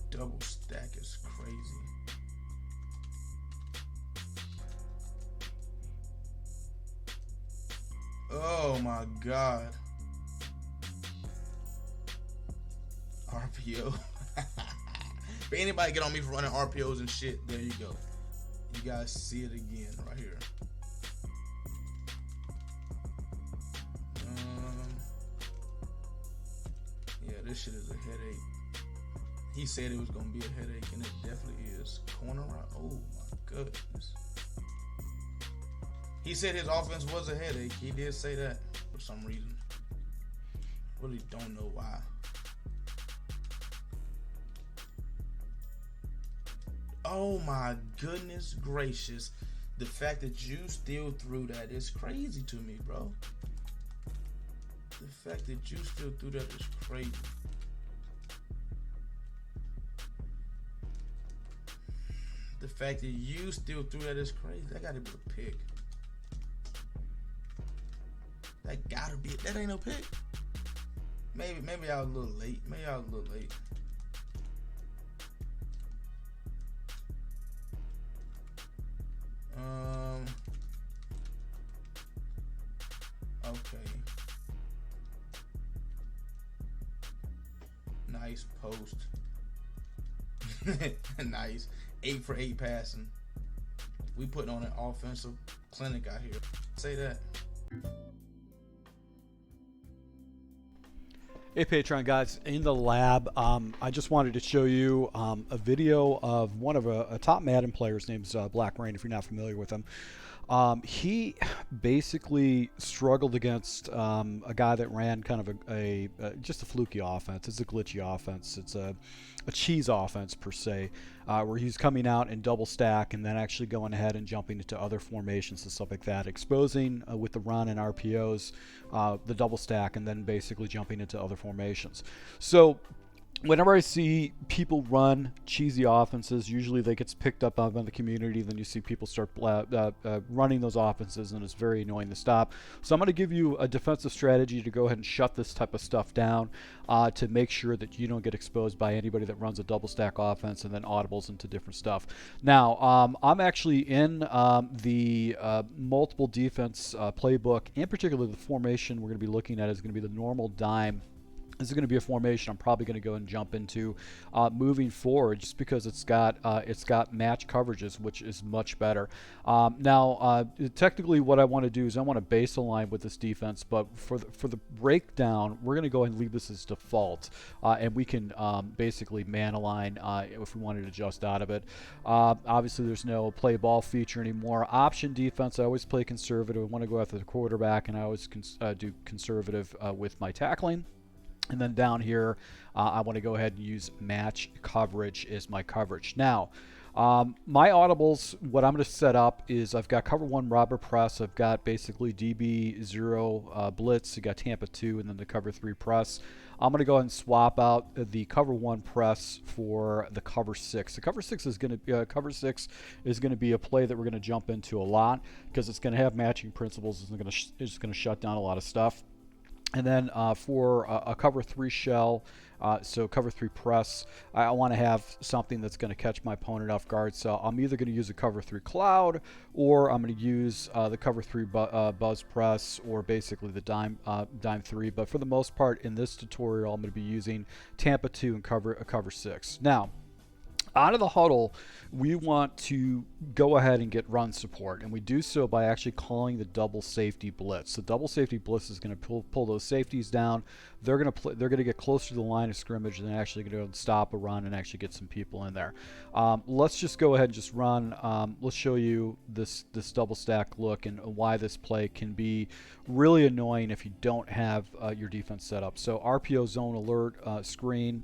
double stack is crazy. Oh my God. RPO. If anybody get on me for running RPOs and shit, there you go. You guys see it again right here. Yeah, this shit is a headache. He said it was gonna be a headache, and it definitely is. Corner route. Oh my goodness. He said his offense was a headache. He did say that for some reason. Really don't know why. Oh my goodness gracious. The fact that you still threw that is crazy to me, bro. The fact that you still threw that is crazy. The fact that you still threw that is crazy. That gotta be a pick. That gotta be it. That ain't no pick. Maybe I was a little late. Maybe I was a little late. Okay. Nice post. Nice. 8 for 8 passing. We putting on an offensive clinic out here. Say that. Hey Patreon guys, in the lab, I just wanted to show you a video of one of a top Madden players named Black Rain, if you're not familiar with him. He basically struggled against a guy that ran kind of just a fluky offense. It's a glitchy offense. It's a cheese offense per se, where he's coming out in double stack and then actually going ahead and jumping into other formations and stuff like that, exposing with the run and RPOs the double stack and then basically jumping into other formations. So whenever I see people run cheesy offenses, usually they gets picked up by the community. Then you see people start running those offenses, and it's very annoying to stop. So I'm going to give you a defensive strategy to go ahead and shut this type of stuff down to make sure that you don't get exposed by anybody that runs a double stack offense and then audibles into different stuff. Now, I'm actually in the multiple defense playbook, and particularly the formation we're going to be looking at is going to be the normal dime. This is going to be a formation I'm probably going to go and jump into moving forward, just because it's got match coverages, which is much better. Now, technically, what I want to do is I want to base align with this defense, but for the breakdown, we're going to go ahead and leave this as default, and we can basically man align if we wanted to adjust out of it. Obviously, there's no play ball feature anymore. Option defense, I always play conservative. I want to go after the quarterback, and I always do conservative with my tackling. And then down here, I want to go ahead and use match coverage as my coverage. Now, my audibles, what I'm going to set up is I've got cover 1 robber press. I've got basically DB0 blitz. You got Tampa 2, and then the cover 3 press. I'm going to go ahead and swap out the cover 1 press for the cover 6. The cover 6 is going to be a play that we're going to jump into a lot because it's going to have matching principles. It's going to shut down a lot of stuff. And then for a cover 3 shell, so cover 3 press, I want to have something that's going to catch my opponent off guard. So I'm either going to use a cover 3 cloud, or I'm going to use the cover 3 buzz press, or basically the dime 3. But for the most part, in this tutorial, I'm going to be using Tampa 2 and cover 6. Now, out of the huddle, we want to go ahead and get run support, and we do so by actually calling the double safety blitz. The double safety blitz is going to pull those safeties down. They're going to get closer to the line of scrimmage, and then actually going to stop a run and actually get some people in there. Let's just go ahead and just run. Let's show you this double stack look and why this play can be really annoying if you don't have your defense set up. So RPO zone alert screen.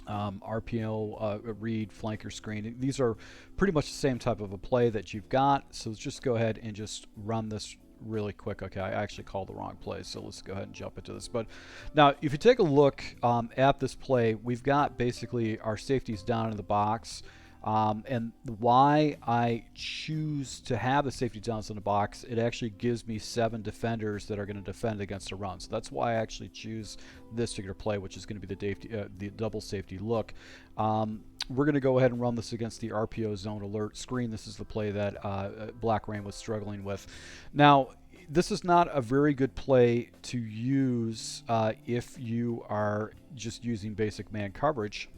RPO read flanker screen. These are pretty much the same type of a play that you've got. So let's just go ahead and just run this really quick. Okay, I actually called the wrong play, so let's go ahead and jump into this. But now, if you take a look at this play, we've got basically our safeties down in the box. And why I choose to have the safety downs in the box, it actually gives me 7 defenders that are going to defend against a run. So that's why I actually choose this particular play, which is going to be the double safety look. We're going to go ahead and run this against the RPO zone alert screen. This is the play that Black Rain was struggling with. Now, this is not a very good play to use if you are just using basic man coverage,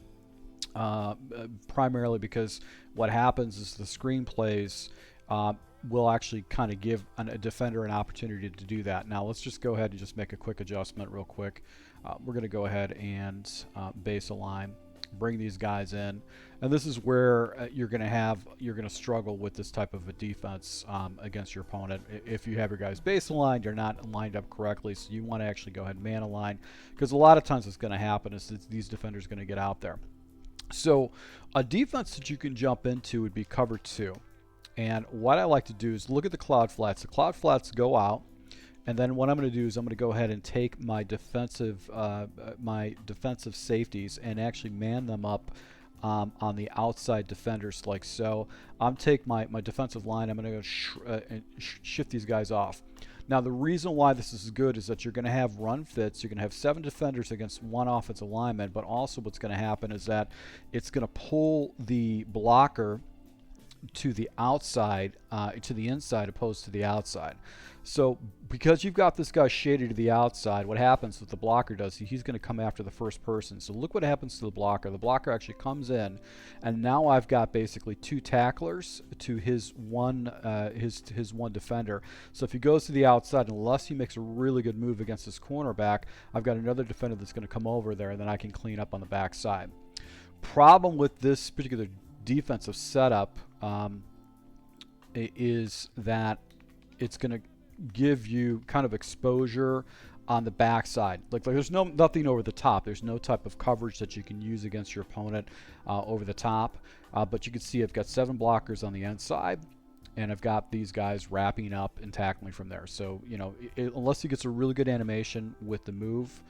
primarily because what happens is the screen plays will actually kind of give a defender an opportunity to do that. Now, let's just go ahead and just make a quick adjustment real quick. We're going to go ahead and base align, bring these guys in, and this is where you're going to struggle with this type of a defense against your opponent. If you have your guys base aligned, you're not lined up correctly, so you want to actually go ahead and man align, because a lot of times what's going to happen is that these defenders are going to get out there. So a defense that you can jump into would be cover 2, and what I like to do is look at the cloud flats. The cloud flats go out, and then what I'm going to do is I'm going to go ahead and take my defensive safeties and actually man them up on the outside defenders like so. I'm take my defensive line. I'm going to shift these guys off. Now, the reason why this is good is that you're going to have run fits. You're going to have 7 defenders against 1 offensive lineman, but also what's going to happen is that it's going to pull the blocker to the outside, to the inside opposed to the outside. So because you've got this guy shaded to the outside, what happens, what the blocker does, he's going to come after the first person. So look what happens to the blocker. The blocker actually comes in, and now I've got basically 2 tacklers to his one defender. So if he goes to the outside, unless he makes a really good move against his cornerback, I've got another defender that's going to come over there, and then I can clean up on the backside. Problem with this particular defensive setup is that it's going to give you kind of exposure on the backside. Like there's nothing over the top. There's no type of coverage that you can use against your opponent over the top. But you can see I've got 7 blockers on the inside, and I've got these guys wrapping up and tackling from there. So, you know, unless he gets a really good animation with the move,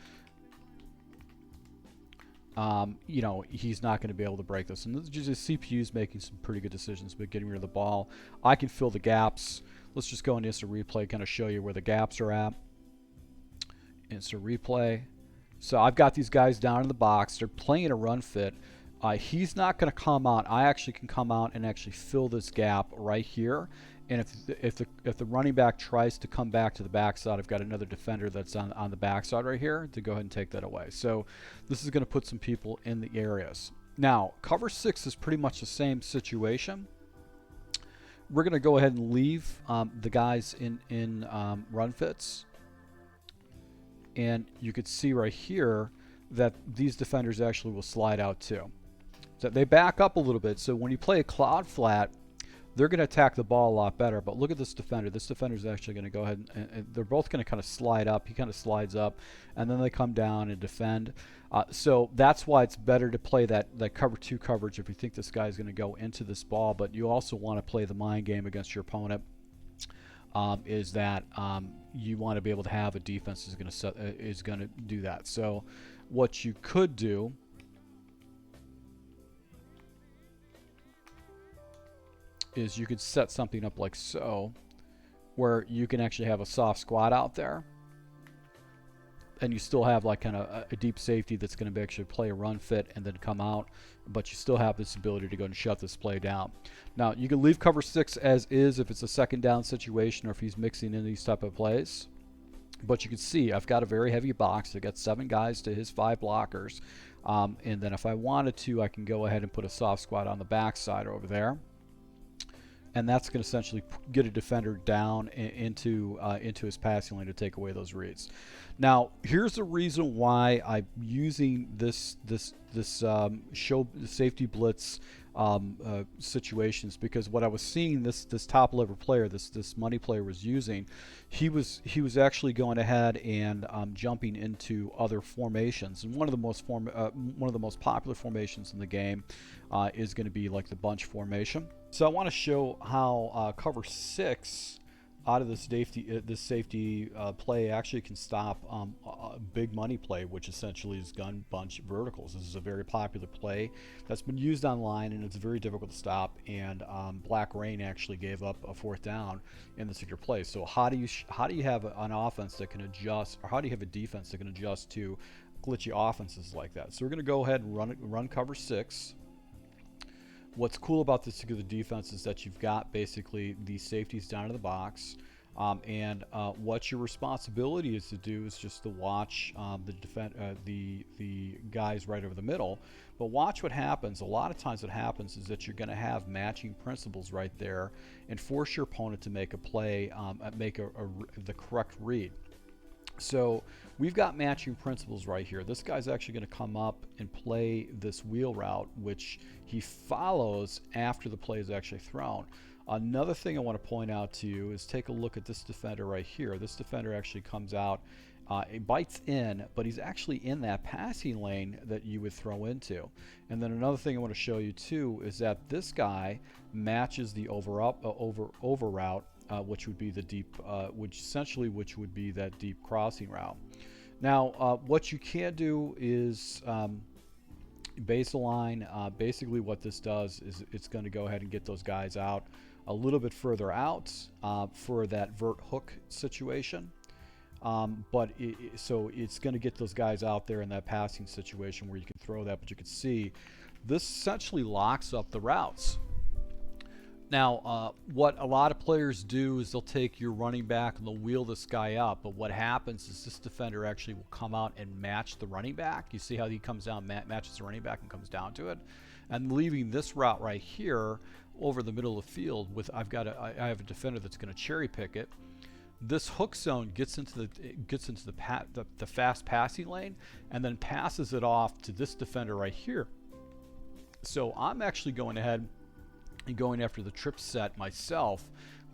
you know, he's not going to be able to break this. And this is just CPU's making some pretty good decisions about getting rid of the ball. I can fill the gaps. Let's just go into instant replay, kind of show you where the gaps are at. Instant replay. So I've got these guys down in the box. They're playing a run fit. He's not going to come out. I actually can come out and actually fill this gap right here. And if the running back tries to come back to the backside, I've got another defender that's on the backside right here to go ahead and take that away. So this is going to put some people in the areas. Now, cover 6 is pretty much the same situation. We're going to go ahead and leave the guys in run fits. And you could see right here that these defenders actually will slide out too. So they back up a little bit. So when you play a cloud flat, they're going to attack the ball a lot better. But look at this defender. This defender is actually going to go ahead and they're both going to kind of slide up. He kind of slides up, and then they come down and defend. So that's why it's better to play that cover 2 coverage if you think this guy is going to go into this ball. But you also want to play the mind game against your opponent. Is that you want to be able to have a defense is going to do that. So what you could do is you could set something up like so, where you can actually have a soft squat out there, and you still have like kind of a deep safety that's going to actually play a run fit and then come out, but you still have this ability to go and shut this play down. Now, you can leave cover 6 as is if it's a second down situation or if he's mixing in these type of plays. But you can see I've got a very heavy box. I've got 7 guys to his 5 blockers. And then if I wanted to, I can go ahead and put a soft squat on the backside over there. And that's going to essentially get a defender down into his passing lane to take away those reads. Now, here's the reason why I'm using this show safety blitz situations, because what I was seeing this top level player, this money player was using, he was actually going ahead and jumping into other formations. And one of the most popular formations in the game is going to be like the bunch formation. So I want to show how cover 6 out of this safety play actually can stop a big money play, which essentially is gun bunch verticals. This is a very popular play that's been used online, and it's very difficult to stop. And Black Rain actually gave up a 4th down in this particular play. So how do you have an offense that can adjust, or how do you have a defense that can adjust to glitchy offenses like that? So we're going to go ahead and run cover 6. What's cool about this particular defense is that you've got basically these safeties down in the box, and what your responsibility is to do is just to watch the guys right over the middle. But watch what happens. A lot of times what happens is that you're going to have matching principles right there and force your opponent to make a play, make the correct read. So we've got matching principles right here. This guy's actually going to come up and play this wheel route, which he follows after the play is actually thrown. Another thing I want to point out to you is take a look at this defender right here. This defender actually comes out, he bites in, but he's actually in that passing lane that you would throw into. And then another thing I want to show you too is that this guy matches the over route, which would be the deep, which would be that deep crossing route. Now, what you can do is baseline. Basically, what this does is it's going to go ahead and get those guys out a little bit further out for that vert hook situation. So it's going to get those guys out there in that passing situation where you can throw that. But you can see this essentially locks up the routes. Now, what a lot of players do is they'll take your running back and they'll wheel this guy up. But what happens is this defender actually will come out and match the running back. You see how he comes down, matches the running back and comes down to it. And leaving this route right here over the middle of the field with I have a defender that's going to cherry pick it. This hook zone gets into the fast passing lane and then passes it off to this defender right here. So I'm actually going ahead and going after the trip set myself,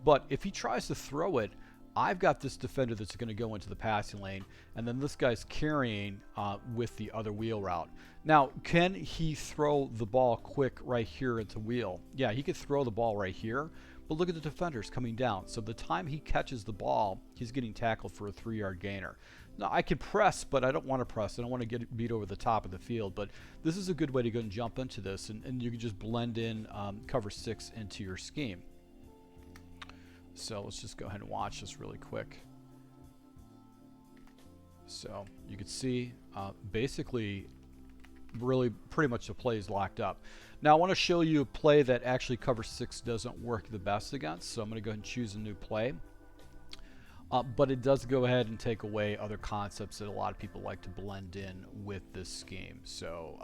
but if he tries to throw it, I've got this defender that's going to go into the passing lane, and then this guy's carrying with the other wheel route. Now, can he throw the ball quick right here into wheel? Yeah, he could throw the ball right here, but look at the defenders coming down. So the time he catches the ball, he's getting tackled for a 3-yard gainer. Now, I could press, but I don't want to press. I don't want to get beat over the top of the field, but this is a good way to go and jump into this, and you can just blend in cover 6 into your scheme. So let's just go ahead and watch this really quick. So you can see basically really pretty much the play is locked up. Now I want to show you a play that actually cover 6 doesn't work the best against. So I'm going to go ahead and choose a new play. But it does go ahead and take away other concepts that a lot of people like to blend in with this scheme. So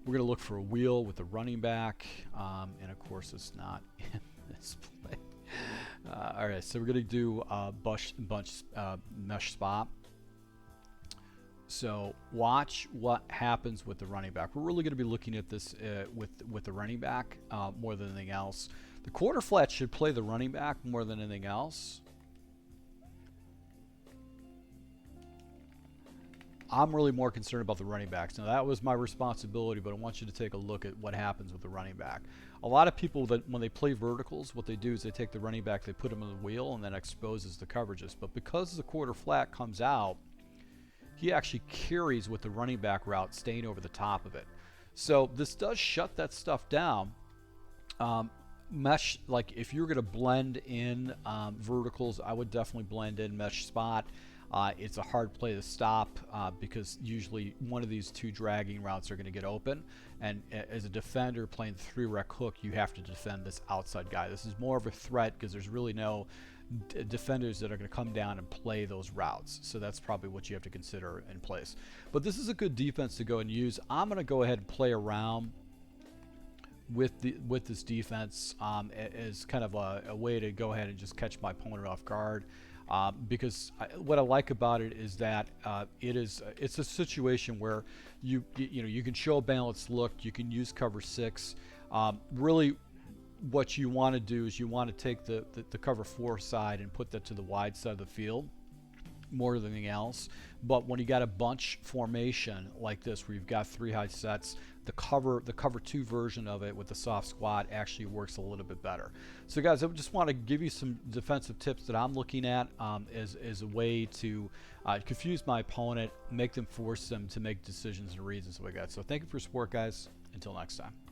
we're going to look for a wheel with a running back. And of course it's not in this play. All right, so we're going to do bunch mesh spot. So watch what happens with the running back. We're really going to be looking at this with the running back more than anything else. The quarter flat should play the running back more than anything else. I'm really more concerned about the running backs. Now that was my responsibility, but I want you to take a look at what happens with the running back. A lot of people, that when they play verticals, what they do is they take the running back, they put him on the wheel, and then exposes the coverages. But because the quarter flat comes out, he actually carries with the running back route staying over the top of it. So this does shut that stuff down. Mesh, like if you're going to blend in verticals, I would definitely blend in mesh spot. It's a hard play to stop because usually one of these two dragging routes are going to get open, and as a defender playing the 3-rec hook, you have to defend this outside guy. This is more of a threat because there's really no defenders that are going to come down and play those routes, so that's probably what you have to consider in place. But this is a good defense to go and use. I'm going to go ahead and play around with this defense as kind of a way to go ahead and just catch my opponent off guard. Because what I like about it is that it's a situation where you can show a balanced look, you can use cover 6. Really, what you want to do is you want to take the cover 4 side and put that to the wide side of the field. more than anything else. But when you got a bunch formation like this, where you've got 3 high sets, the cover 2 version of it with the soft squat actually works a little bit better. So guys, I just want to give you some defensive tips that I'm looking at as a way to confuse my opponent, make them force them to make decisions and reasons that we got. So thank you for your support, guys. Until next time.